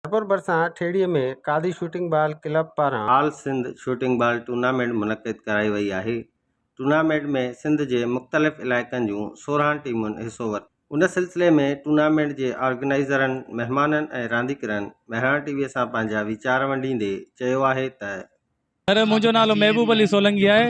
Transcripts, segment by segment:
भरपूर बरसां ठेड़ीअ में कादी शूटिंग बॉल क्लब पारां all Sindh shooting ball tournament मुनक़िद कराई वई आहे। टूर्नामेंट में सिंध जे मुख़्तलिफ़ इलाइक़नि जूं 16 टीमुनि हिसो वरितो। उन सिलसिले में टूर्नामेंट जे ऑर्गेनाइज़रनि, महिमाननि ऐं रांदीगरनि महिराण टीवीअ सां पंहिंजा वीचार वंडींदे चयो आहे त सर, मुझो नालो महबूब अली सोलंकी है।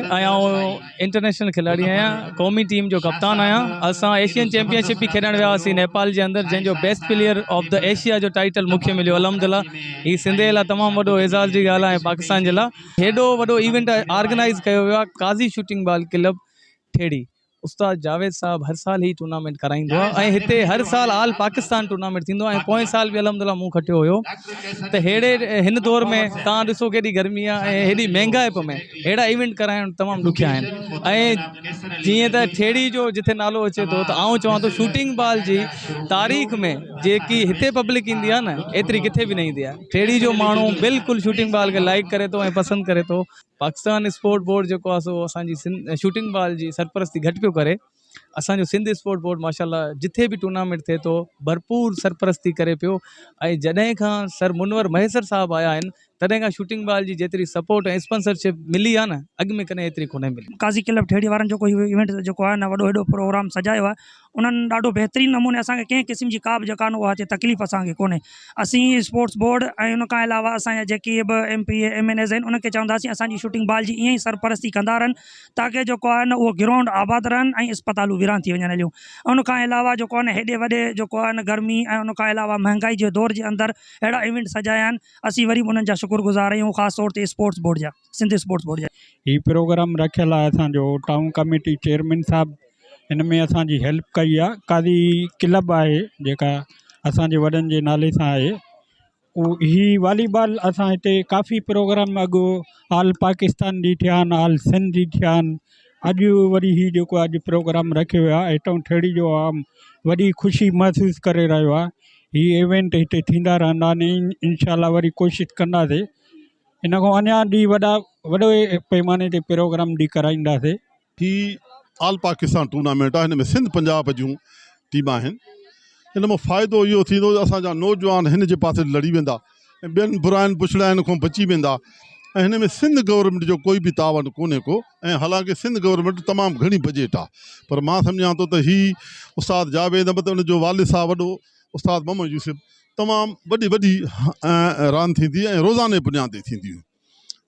इंटरनेशनल खिलाड़ी आहियां, क़ौमी टीम जो कप्तान आहियां। असां एशियन चैंपियनशिप भी खेॾण विया हुआसीं नेपाल जे अंदरि, जंहिंजो best player of the Asia जो टाइटल मूंखे मिलियो अलहमदिल्ला। ही सिंध जे लाइ तमामु वॾो एज़ाज़ जी ॻाल्हि आहे, पाकिस्तान जे लाइ हेॾो वॾो इवेंट ऑर्गेनाइज़ कयो वियो आहे काज़ी शूटिंग बॉल क्लब ठेड़ी। उस्ताद जावेद साहब हर साल ही टूर्नामेंट कराईंदो आहे ऐं हिते हर साल ऑल पाकिस्तान टूर्नामेंट थींदो आहे। पोएं साल बि अलहमदिल्ला मूं खटियो हुयो। त हेड़े हिन दौर में तव्हां ॾिसो केॾी गर्मी आहे ऐं हेॾी महांगाई में अहिड़ा इवेंट कराइण तमामु ॾुखिया आहिनि। ऐं जीअं त ठेड़ी जो जिथे नालो अचे थो त आउं चवां थो शूटिंग बॉल जी तारीख़ में जेकी हिते पब्लिक ईंदी आहे न, एतिरी किथे बि न ईंदी आहे। ठेड़ी जो माण्हू बिल्कुलु शूटिंग बॉल खे लाइक करे थो ऐं पसंदि करे थो। पाकिस्तान स्पोर्ट बोर्ड जेको आहे सो असांजी शूटिंग बॉल जी सरपरस्ती घटि पियो करे। असांजो सिंध स्पोर्ट बोर्ड माशाल्लाह जिथे भी टूर्नामेंट थिए थो भरपूर सरपरस्ती करे पियो। ऐं जॾहिं खां सर मुनवर महेसर साहब आया आहिनि तॾहिं खां शूटिंग बॉल जी जेतिरी सपोर्ट ऐं स्पॉन्सरशिप मिली आहे न, अॻु में कॾहिं एतिरी कोन्हे मिली। काज़ी क्लब ठेड़ी वारनि जेको इवेंट जेको आहे न वॾो हेॾो प्रोग्राम सजायो आहे, उन्हनि ॾाढो बहितरीनु नमूने असांखे कंहिं क़िस्म जी का बि जेका उहा हिते तकलीफ़ असांखे कोन्हे। असीं स्पोर्ट्स बोर्ड ऐं उन खां अलावा असांजा जेके बि MP MNAs आहिनि उनखे चवंदासीं असांजी शूटिंग बॉल जी ईअं ई सरपरस्ती कंदा रहनि, ताकी जेको आहे न उहो ग्राउंड आबाद रहनि ऐं अस्पतालूं वीरान थी वञनि हलियूं। उन खां अलावा जेको आहे न हेॾे वॾे जेको आहे न गर्मी ऐं उन खां अलावा महांगाई जे दौर जे अंदरि अहिड़ा इवेंट सजाया आहिनि। असीं वरी उन्हनि जा शुक्रगुज़ार आहियूं, ख़ासि तौर ते स्पोर्ट्स बोर्ड जा, सिंध स्पोर्ट्स बोर्ड जा। ही प्रोग्राम रखियल आहे असांजो टाउन कमेटी चेयरमैन साहब, हिन में असांजी हेल्प कई आहे। कादी क्लब आहे जेका असांजे वॾनि जे नाले सां आहे, ही वॉलीबॉल असां हिते काफ़ी प्रोग्राम अॻु ऑल पाकिस्तान जी थिया आहिनि, ऑल सिंध जी थिया आहिनि। अॼु वरी ही जेको अॼु प्रोग्राम रखियो वियो आहे हितां ठेड़ी जो आम वॾी ख़ुशी महसूसु करे रहियो आहे। ही इवेंट हिते थींदा रहंदा आहिनि, इंशाल्लाह वरी कोशिशि कंदासीं इन खां अञा ॾींहुं वॾे पैमाने ते प्रोग्राम ॾी कराईंदासीं। ही ऑल पाकिस्तान टूर्नामेंट आहे, हिन में सिंध पंजाब जूं टीम आहिनि। हिन में फ़ाइदो इहो थींदो असांजा नौजवान हिन जे पासे लड़ी वेंदा ऐं ॿियनि बुराइनि पुछड़ाइनि खां बची वेंदा। ऐं हिन में सिंध गवर्नमेंट जो कोई बि तावन कोन्हे को, ऐं हालांकि सिंध गवर्नमेंट तमामु घणी बजट आहे, पर मां सम्झां थो त ही उस्ताद जावेद मतिलबु उनजो वालिद साहब वॾो उस्ताद मोहम्मद यूसुफ तमामु वॾी रांदि थींदी ऐं रोज़ाने बुनियाद ते थींदियूं।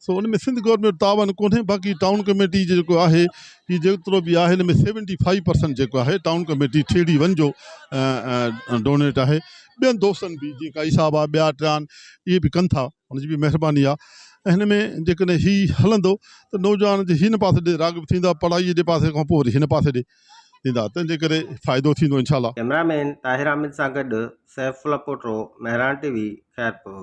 सो उन में सिंध गवर्नमेंट तावन कोन्हे। बाक़ी टाउन कमेटी जेको आहे ही जेतिरो बि आहे हिन में 75% जेको आहे टाउन कमेटी ठेड़ी वन जो डोनेट आहे। ॿियनि दोस्तनि बि जीअं काई साहब आहे, ॿिया टिया इहे बि कनि था, हुनजी बि महिरबानी आहे। ऐं हिन में जेकॾहिं हीउ हलंदो त नौजवान जे हिन पासे ॾे राग़िब थींदा, पढ़ाईअ जे पासे खां पोइ वरी हिन पासे ॾे थींदा, तंहिंजे करे फ़ाइदो थींदो इंशाल्लाह। कैमरामैन ताहिर आमिद सां गॾु सैफुल्ला पोट्रो, महिराण टीवी, खैरपुर।